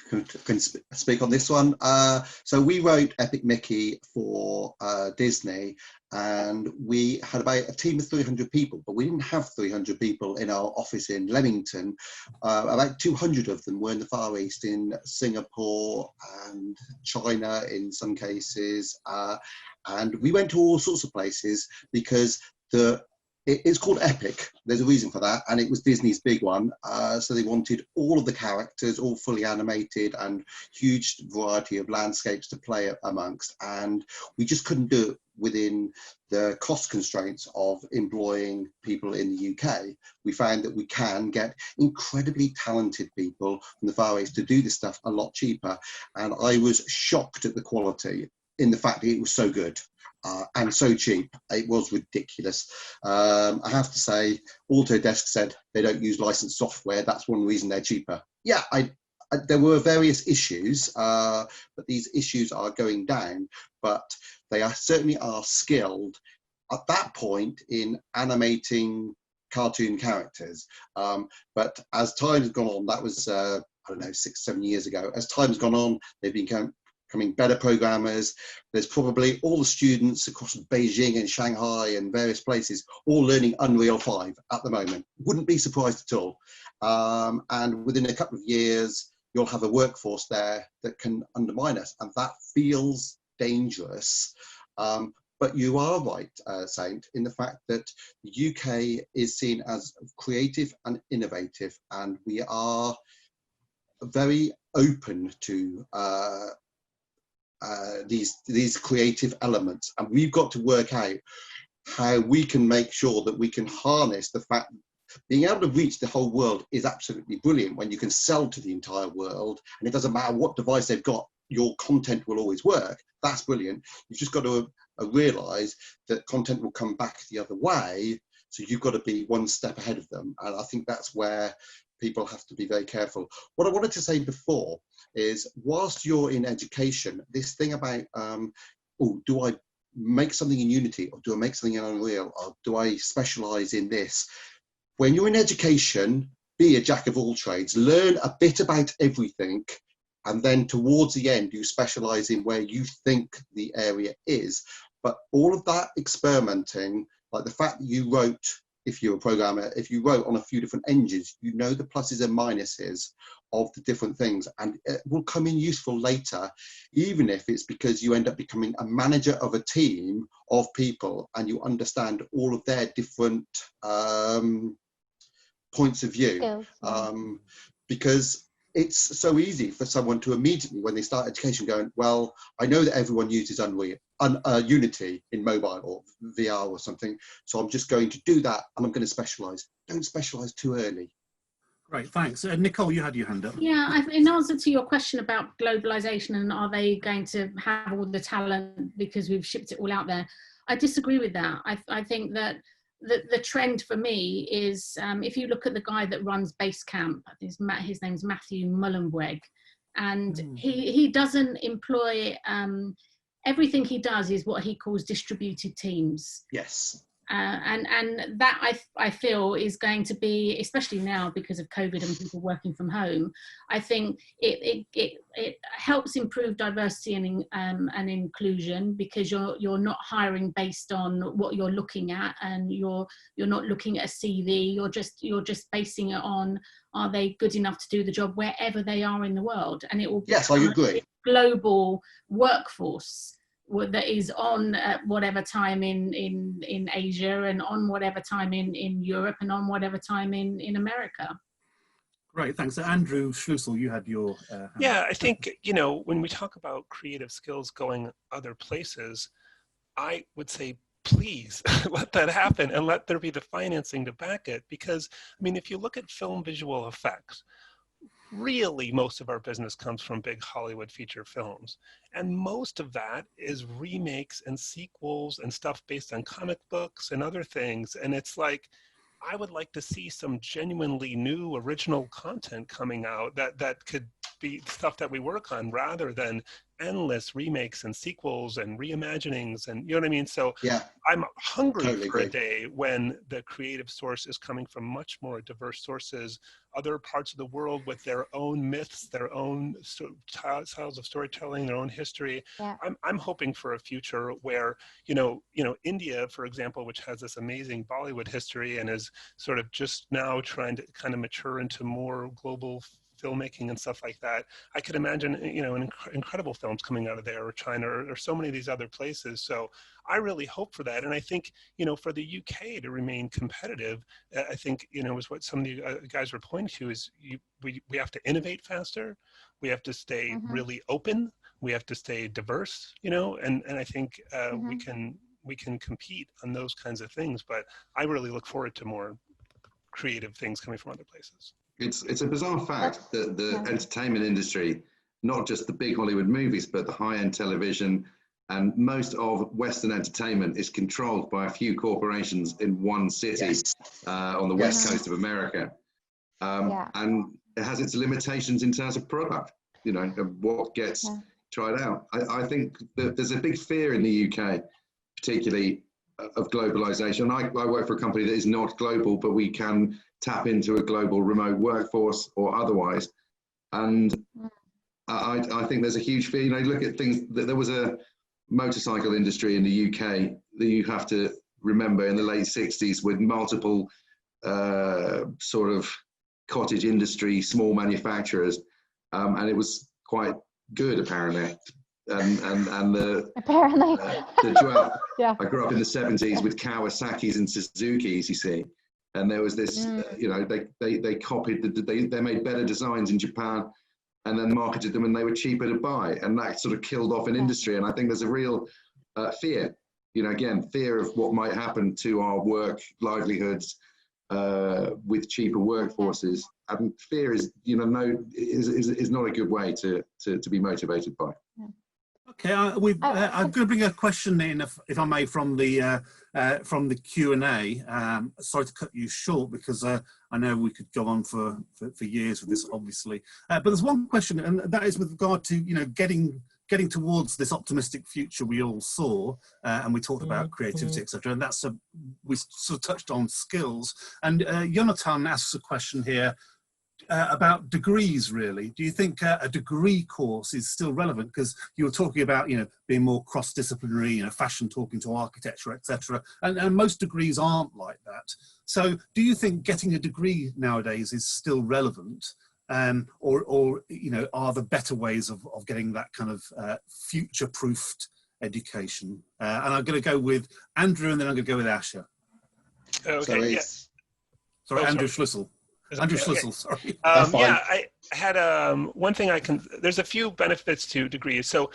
B: can speak on this one, so we wrote Epic Mickey for Disney, and we had about a team of 300 people, but we didn't have 300 people in our office in Leamington. About 200 of them were in the Far East, in Singapore and China in some cases, and we went to all sorts of places because it's called Epic. There's a reason for that, and it was Disney's big one. So they wanted all of the characters, all fully animated, and huge variety of landscapes to play amongst. And we just couldn't do it within the cost constraints of employing people in the UK. We found that we can get incredibly talented people from the Far East to do this stuff a lot cheaper. And I was shocked at the quality, in the fact that it was so good. And so cheap. It was ridiculous. I have to say, Autodesk said they don't use licensed software. That's one reason they're cheaper. Yeah, there were various issues, but these issues are going down. But they certainly are skilled at that point in animating cartoon characters. But as time has gone on, that was, I don't know, 6-7 years ago. As time has gone on, they've becoming better programmers. There's probably all the students across Beijing and Shanghai and various places all learning Unreal 5 at the moment. Wouldn't be surprised at all. And within a couple of years, you'll have a workforce there that can undermine us, and that feels dangerous. But you are right, Saint, in the fact that the UK is seen as creative and innovative, and we are very open to these creative elements, and we've got to work out how we can make sure that we can harness the fact being able to reach the whole world is absolutely brilliant when you can sell to the entire world, and it doesn't matter what device they've got, your content will always work. That's brilliant. You've just got to realize that content will come back the other way, so you've got to be one step ahead of them, and I think that's where people have to be very careful. What I wanted to say before is, whilst you're in education, this thing about, do I make something in Unity, or do I make something in Unreal, or do I specialize in this? When you're in education, be a jack of all trades, learn a bit about everything, and then towards the end, you specialize in where you think the area is. But all of that experimenting, like the fact that you wrote if you're a programmer, if you wrote on a few different engines, you know the pluses and minuses of the different things, and it will come in useful later, even if it's because you end up becoming a manager of a team of people and you understand all of their different points of view.
D: Skills, yeah.
B: Because it's so easy for someone to immediately, when they start education, going, well, I know that everyone uses Unity in mobile or VR or something, so I'm just going to do that and I'm going to specialize. Don't specialize too early.
A: Great, thanks. Nicole, you had your hand up.
E: Yeah, in answer to your question about globalization and are they going to have all the talent because we've shipped it all out there, I disagree with that. I think that the trend for me is, if you look at the guy that runs Basecamp, his name's Matthew Mullenweg, and he doesn't employ, everything he does is what he calls distributed teams.
B: Yes.
E: And that I feel is going to be, especially now because of COVID and people working from home, I think it helps improve diversity and inclusion, because you're not hiring based on what you're looking at, and you're not looking at a CV. You're just basing it on, are they good enough to do the job wherever they are in the world, and it will be
B: yes, I agree.
E: a global workforce that is on at whatever time in Asia, and on whatever time in Europe, and on whatever time in America.
A: Great, thanks. Andrew Schlussel, you had your hand.
C: Yeah, I think, you know, when we talk about creative skills going other places, I would say, please let that happen, and let there be the financing to back it. Because, I mean, if you look at film visual effects, really most of our business comes from big Hollywood feature films. And most of that is remakes and sequels and stuff based on comic books and other things. And it's like, I would like to see some genuinely new original content coming out that could be stuff that we work on, rather than endless remakes and sequels and reimaginings, and you know what I mean? So
B: yeah,
C: I'm hungry
B: totally
C: for
B: agree.
C: a day when the creative source is coming from much more diverse sources, other parts of the world with their own myths, their own styles of storytelling, their own history.
D: Yeah.
C: I'm hoping for a future where, you know, India, for example, which has this amazing Bollywood history and is sort of just now trying to kind of mature into more global filmmaking and stuff like that. I could imagine, you know, incredible films coming out of there, or China, or so many of these other places. So I really hope for that. And I think, you know, for the UK to remain competitive, I think, you know, is what some of the guys were pointing to, is we have to innovate faster. We have to stay really open. We have to stay diverse, you know, and I think we can compete on those kinds of things. But I really look forward to more creative things coming from other places.
F: It's a bizarre fact that the entertainment industry, not just the big Hollywood movies, but the high-end television and most of Western entertainment is controlled by a few corporations in one city on the west coast of America. And it has its limitations in terms of product, you know, of what gets tried out. I think that there's a big fear in the UK, particularly of globalization. I work for a company that is not global, but we can tap into a global remote workforce or otherwise. And I think there's a huge fear. You know, look at things, there was a motorcycle industry in the UK that you have to remember in the late 60s with multiple sort of cottage industry, small manufacturers. And it was quite good, apparently. And the
D: apparently
F: I grew up in the 70s with Kawasaki's and Suzuki's, you see, and there was this you know, they copied they made better designs in Japan and then marketed them, and they were cheaper to buy, and that sort of killed off an industry. And I think there's a real fear, you know, again, fear of what might happen to our work livelihoods with cheaper workforces. And fear is, you know, is not a good way to be motivated by.
A: Okay, I'm going to bring a question in, if I may, from the Q&A. Sorry to cut you short, because I know we could go on for years with this, obviously. But there's one question, and that is with regard to, you know, getting towards this optimistic future we all saw, and we talked about creativity, etc. And that's we sort of touched on skills. And Jonathan asks a question here: about degrees, really. Do you think a degree course is still relevant? Because you were talking about, you know, being more cross-disciplinary, you know, fashion talking to architecture, etc. And most degrees aren't like that. So do you think getting a degree nowadays is still relevant? Or you know, are there better ways of getting that kind of future-proofed education? And I'm going to go with Andrew, and then I'm going to go with Asher.
C: Okay,
A: Sorry, Andrew Schlüssel. Andrew Schlüssel, sorry.
C: Yeah, I had one thing there's a few benefits to degrees. So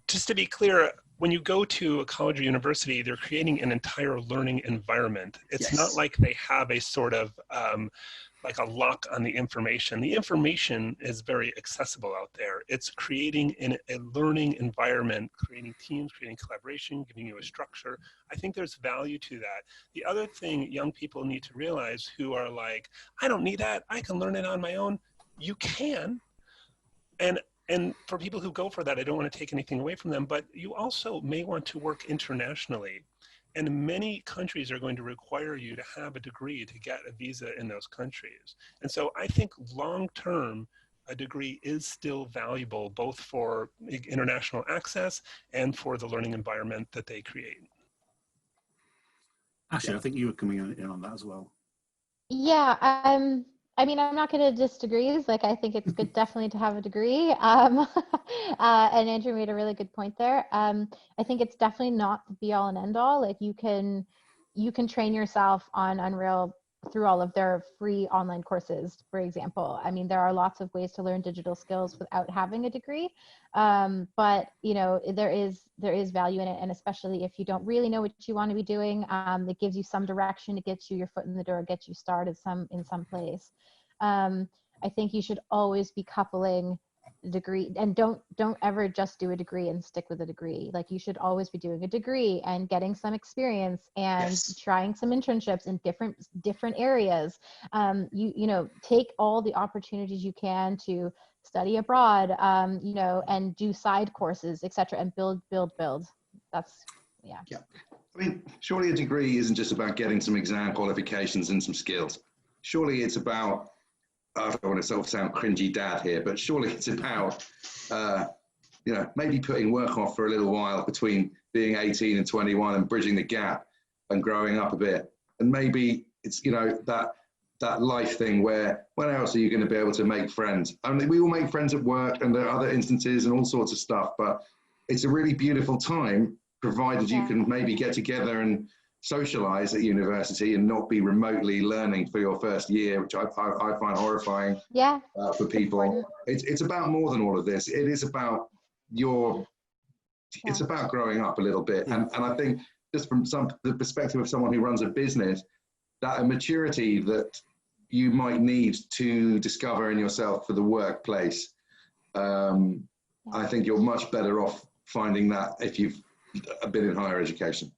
C: just to be clear, when you go to a college or university, they're creating an entire learning environment. It's not like they have a sort of like a lock on the information. The information is very accessible out there. It's creating a learning environment, creating teams, creating collaboration, giving you a structure. I think there's value to that. The other thing young people need to realize who are like, I don't need that, I can learn it on my own. You can. And for people who go for that, I don't want to take anything away from them, but you also may want to work internationally. And many countries are going to require you to have a degree to get a visa in those countries. And so I think long-term, a degree is still valuable, both for international access and for the learning environment that they create.
A: Ashley, I think you were coming in on that as well.
D: Yeah, I mean, I'm not going to disagree. Like, I think it's good definitely to have a degree. And Andrew made a really good point there. I think it's definitely not the be all and end all. Like, you can train yourself on Unreal through all of their free online courses, for example. I mean, there are lots of ways to learn digital skills without having a degree. But, you know, there is value in it. And especially if you don't really know what you want to be doing, it gives you some direction, it gets you your foot in the door, gets you started in some place. I think you should always be coupling degree, and don't ever just do a degree and stick with a degree. Like, you should always be doing a degree and getting some experience and trying some internships in different areas. You know, take all the opportunities you can to study abroad, you know, and do side courses, etc., and build. That's yeah.
F: I mean, surely a degree isn't just about getting some exam qualifications and some skills. Surely it's about, I don't want to sort of sound cringy dad here, but surely it's about, you know, maybe putting work off for a little while between being 18 and 21 and bridging the gap and growing up a bit. And maybe it's, you know, that life thing where, when else are you going to be able to make friends? I mean, we all make friends at work, and there are other instances and all sorts of stuff, but it's a really beautiful time, provided you can maybe get together and socialize at university and not be remotely learning for your first year, which I find horrifying for people. It's about more than all of this. It is about it's about growing up a little bit. And I think, just from the perspective of someone who runs a business, that a maturity that you might need to discover in yourself for the workplace, I think you're much better off finding that if you've been in higher education.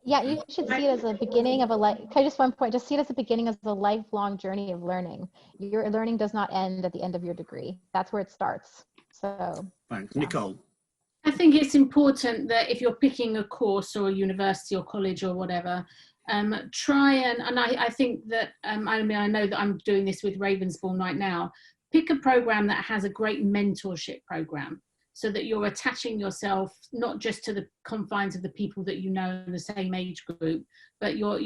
D: Yeah, you should see it as a beginning of a life. Can I just one point? Just see it as a beginning of a lifelong journey of learning. Your learning does not end at the end of your degree. That's where it starts. So. Thanks,
A: Nicole.
E: I think it's important that if you're picking a course or a university or college or whatever, try and I think that, I mean, I know that I'm doing this with Ravensbourne right now. Pick a program that has a great mentorship program, so that you're attaching yourself not just to the confines of the people that you know in the same age group, but you're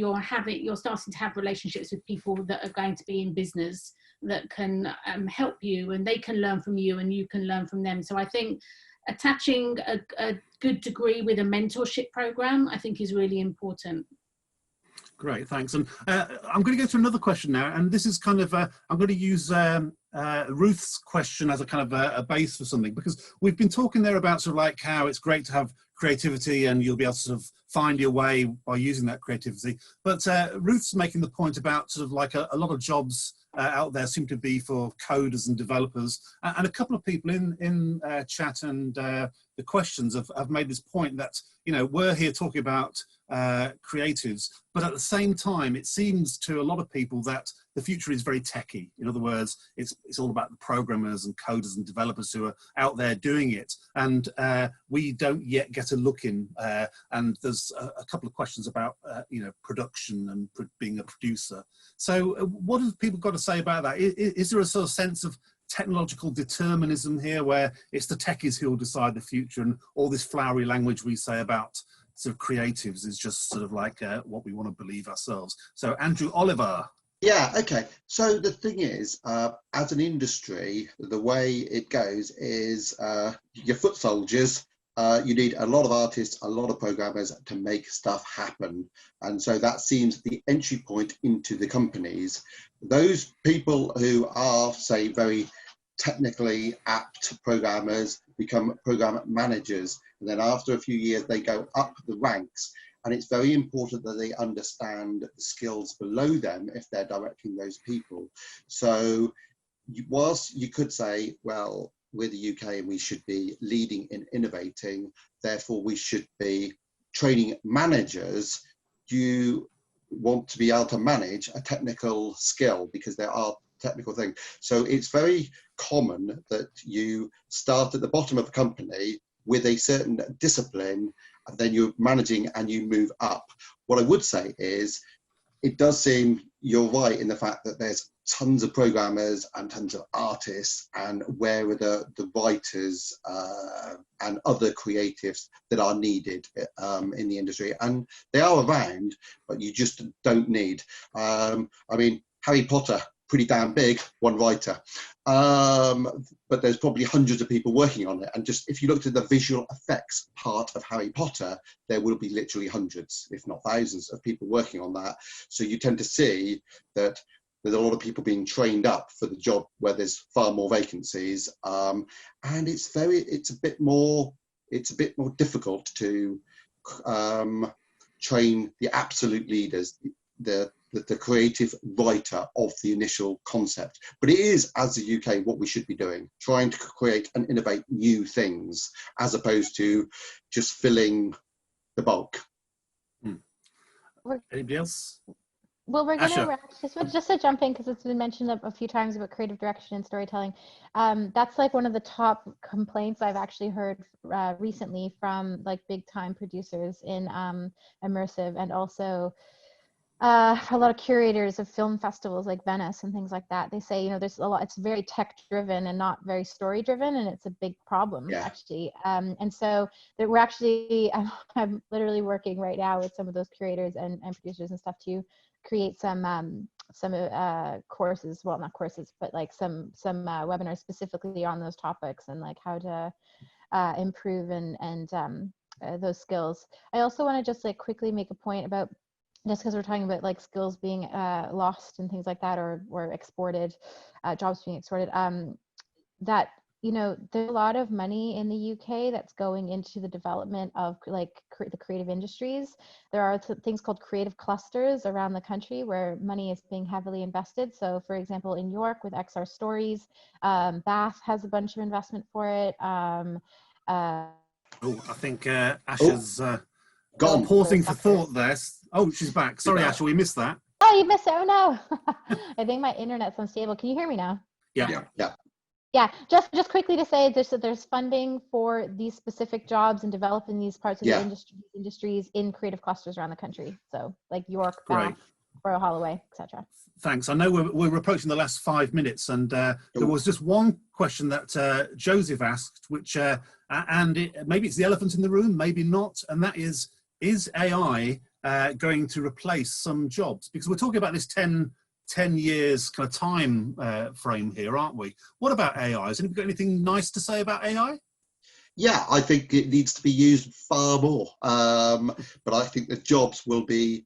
E: starting to have relationships with people that are going to be in business that can help you, and they can learn from you and you can learn from them. So I think attaching a good degree with a mentorship program, I think, is really important.
A: Great, thanks. And I'm going to go to another question now, and this is kind of, I'm going to use Ruth's question as a kind of a base for something, because we've been talking there about sort of like how it's great to have creativity and you'll be able to sort of find your way by using that creativity. But Ruth's making the point about sort of like a lot of jobs out there seem to be for coders and developers, and a couple of people in chat and the questions have made this point that, you know, we're here talking about creatives, but at the same time, it seems to a lot of people that the future is very techy. In other words, it's all about the programmers and coders and developers who are out there doing it, and we don't yet get a look in. And there's a couple of questions about production and being a producer. So, what have people got to say about that? Is there a sort of sense of technological determinism here, where it's the techies who will decide the future, and all this flowery language we say about sort of creatives is just sort of like what we want to believe ourselves? So, Andrew Oliver.
B: Yeah, okay. So the thing is, as an industry, the way it goes is your foot soldiers. You need a lot of artists, a lot of programmers to make stuff happen. And so that seems the entry point into the companies. Those people who are, say, very technically apt programmers become program managers. And then after a few years, they go up the ranks. And it's very important that they understand the skills below them if they're directing those people. So whilst you could say, well, we're the UK and we should be leading in innovating, therefore we should be training managers, you want to be able to manage a technical skill, because there are technical things. So it's very common that you start at the bottom of a company with a certain discipline, and then you're managing and you move up. What I would say is, it does seem you're right in the fact that there's tons of programmers and tons of artists, and where are the writers and other creatives that are needed in the industry? And they are around, but you just don't need. I mean, Harry Potter, pretty damn big, one writer, but there's probably hundreds of people working on it. And just if you looked at the visual effects part of Harry Potter, there will be literally hundreds, if not thousands, of people working on that. So you tend to see that there's a lot of people being trained up for the job where there's far more vacancies, and it's a bit more difficult to train the absolute leaders, the creative writer of the initial concept. But it is, as the UK, what we should be doing, trying to create and innovate new things, as opposed to just filling the bulk.
A: Anybody else?
D: Well, we're going
A: Asha.
D: to just to jump in, because it's been mentioned a few times about creative direction and storytelling. That's like one of the top complaints I've actually heard recently from like big time producers in immersive, and also a lot of curators of film festivals like Venice and things like that. They say, there's a lot, it's very tech driven and not very story driven, and it's a big problem actually. And so we're actually, I'm literally working right now with some of those curators and producers and stuff to create some courses, well, not courses, but like some webinars specifically on those topics, and like how to improve and those skills. I also want to just like quickly make a point about, just because we're talking about like skills being lost and things like that, or exported, jobs being exported, that there's a lot of money in the UK that's going into the development of like the creative industries. There are things called creative clusters around the country where money is being heavily invested. So for example, in York with XR Stories, Bath has a bunch of investment for it.
A: I think Asha's
B: gone.
A: Pausing for thought there. Oh, she's back. Sorry, Asha, we missed that.
D: Oh, you missed it. Oh no. I think my internet's unstable. Can you hear me now? Yeah, just quickly to say there's funding for these specific jobs and developing these parts of the industries in creative clusters around the country. So like York, Bath, Borough Holloway, etc.
A: Thanks. I know we're approaching the last 5 minutes, and there was just one question that Joseph asked, which maybe it's the elephant in the room, maybe not, and that is AI going to replace some jobs? Because we're talking about this 10 years kind of time frame here, aren't we? What about AI? Has anybody got anything nice to say about AI?
B: Yeah, I think it needs to be used far more. But I think the jobs will be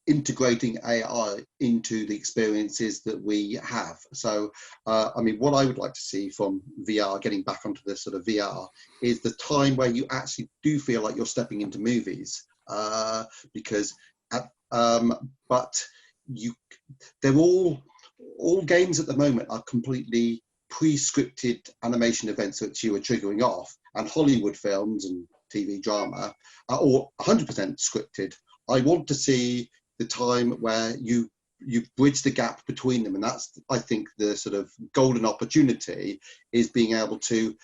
B: integrating AI into the experiences that we have. So, I mean, what I would like to see from VR, getting back onto this sort of VR, is the time where you actually do feel like you're stepping into movies. They're all games at the moment are completely pre-scripted animation events which you are triggering off, and Hollywood films and TV drama, or 100% scripted. I want to see the time where you bridge the gap between them, and that's, I think, the sort of golden opportunity, is being able to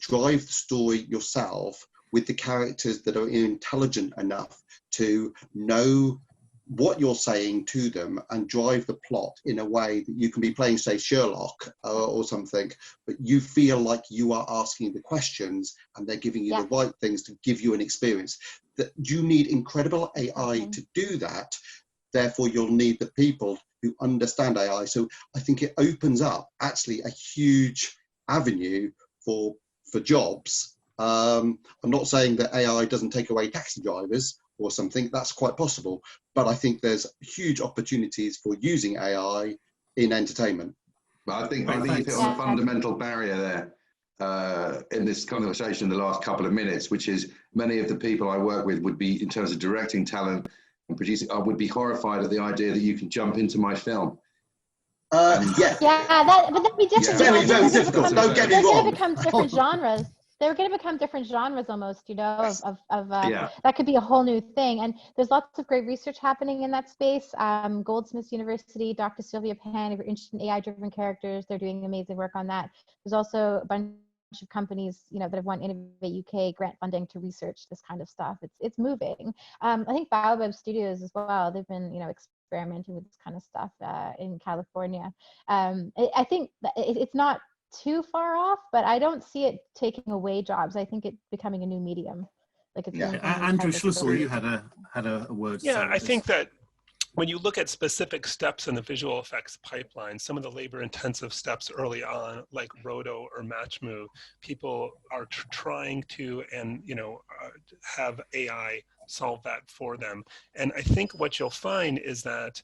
B: drive the story yourself with the characters that are intelligent enough to know what you're saying to them and drive the plot in a way that you can be playing, say, Sherlock or something, but you feel like you are asking the questions and they're giving you the right things to give you an experience. That you need incredible AI to do that. Therefore, you'll need the people who understand AI. So I think it opens up actually a huge avenue for jobs. I'm not saying that AI doesn't take away taxi drivers or something. That's quite possible. But I think there's huge opportunities for using AI in entertainment.
F: But I think you've hit on a fundamental barrier there in this conversation in the last couple of minutes, which is many of the people I work with would be, in terms of directing talent and producing, I would be horrified at the idea that you can jump into my film.
D: But that'd be different.
B: Very, very difficult. Don't get me wrong.
D: They're going to become different genres. They're going to become different genres almost, you know, that could be a whole new thing. And there's lots of great research happening in that space. Goldsmiths University, Dr. Sylvia Pan, if you're interested in AI-driven characters, they're doing amazing work on that. There's also a bunch of companies, you know, that have won Innovate UK grant funding to research this kind of stuff. It's moving. I think Baobab Studios as well, they've been, you know, experimenting with this kind of stuff in California. I think that it's not too far off, but I don't see it taking away jobs. I think it's becoming a new medium. Like it's
A: Andrew Schlussel, you had a word.
C: Yeah, I think that when you look at specific steps in the visual effects pipeline, some of the labor-intensive steps early on, like Roto or Matchmove, people are trying to, and have AI solve that for them. And I think what you'll find is that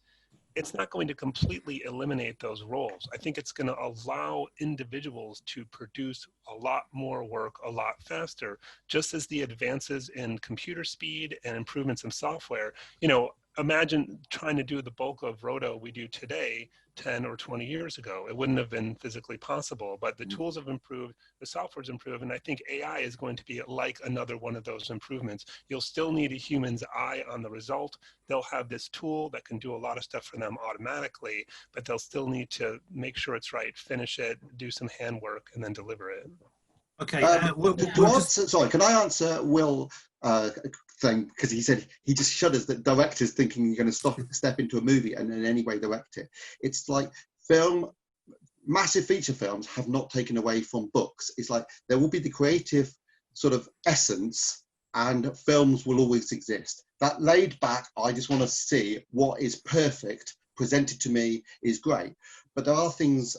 C: it's not going to completely eliminate those roles. I think it's going to allow individuals to produce a lot more work a lot faster, just as the advances in computer speed and improvements in software. Imagine trying to do the bulk of Roto we do today 10 or 20 years ago. It wouldn't have been physically possible, but the tools have improved, the software's improved, and I think AI is going to be like another one of those improvements. You'll still need a human's eye on the result. They'll have this tool that can do a lot of stuff for them automatically, but they'll still need to make sure it's right, finish it, do some handwork, and then deliver it.
B: Okay. Sorry, can I answer Will thing? Because he said he just shudders that directors thinking you're going to step into a movie and in any way direct it. It's like massive feature films have not taken away from books. It's like there will be the creative sort of essence and films will always exist. That laid back, I just want to see what is perfect presented to me is great. But there are things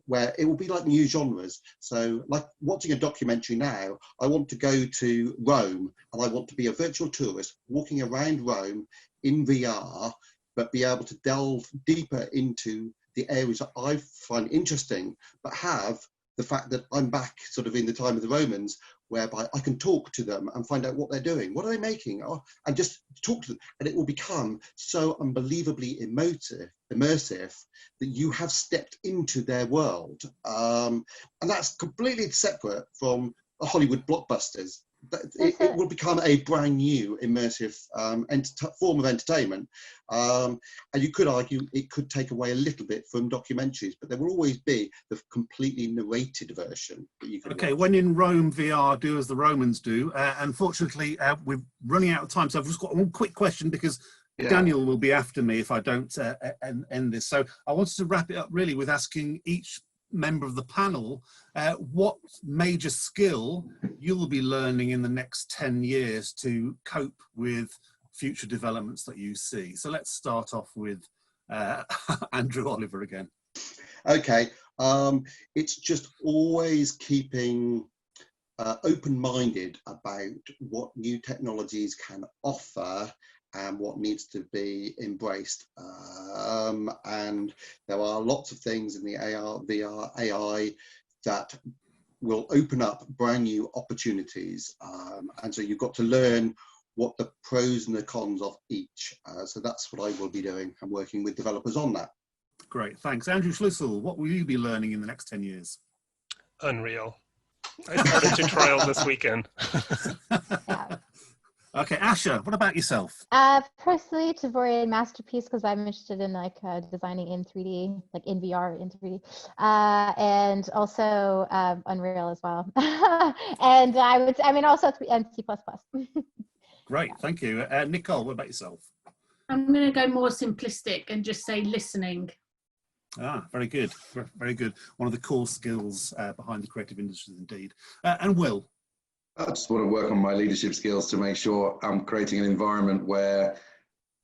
B: where it will be like new genres. So like watching a documentary now, I want to go to Rome and I want to be a virtual tourist walking around Rome in VR, but be able to delve deeper into the areas that I find interesting, but have the fact that I'm back sort of in the time of the Romans, whereby I can talk to them and find out what they're doing. What are they making? And just talk to them. And it will become so unbelievably immersive that you have stepped into their world. And that's completely separate from Hollywood blockbusters. It will become a brand new immersive form of entertainment. And you could argue it could take away a little bit from documentaries, but there will always be the completely narrated version that you can watch.
A: When in Rome VR, do as the Romans do. Unfortunately, we're running out of time, so I've just got one quick question because Daniel will be after me if I don't end this. So I wanted to wrap it up really with asking each member of the panel what major skill you'll be learning in the next 10 years to cope with future developments that you see. So let's start off with Andrew Oliver again.
B: Okay, it's just always keeping open-minded about what new technologies can offer and what needs to be embraced. And there are lots of things in the AR, VR, AI that will open up brand new opportunities. And so you've got to learn what the pros and the cons of each. So that's what I will be doing. I'm working with developers on that.
A: Great, thanks. Andrew Schlussel, what will you be learning in the next 10 years?
C: Unreal. I started tutorials this weekend.
D: Yeah.
A: Okay, Asha, what about yourself?
D: Personally, Tavorian Masterpiece, because I'm interested in like designing in 3D, like in VR in 3D, and also Unreal as well. And I mean, also and C++.
A: Great, thank you. Nicole, what about yourself?
E: I'm going to go more simplistic and just say listening.
A: Ah, very good, very good. One of the core skills behind the creative industries, indeed. And Will?
F: I just want to work on my leadership skills to make sure I'm creating an environment where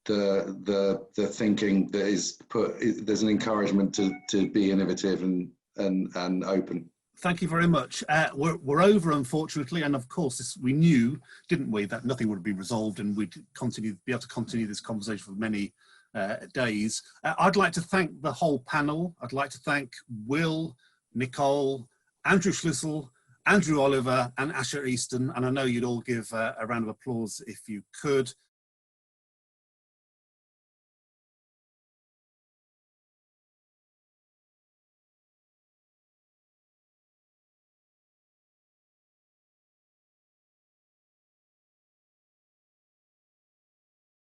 F: the thinking that is put, there's an encouragement to be innovative and open.
A: Thank you very much. We're over, unfortunately, and of course, we knew, didn't we, that nothing would be resolved and we'd be able to continue this conversation for many days. I'd like to thank the whole panel. I'd like to thank Will, Nicole, Andrew Schlüssel, Andrew Oliver and Asha Easton, and I know you'd all give a round of applause if you could.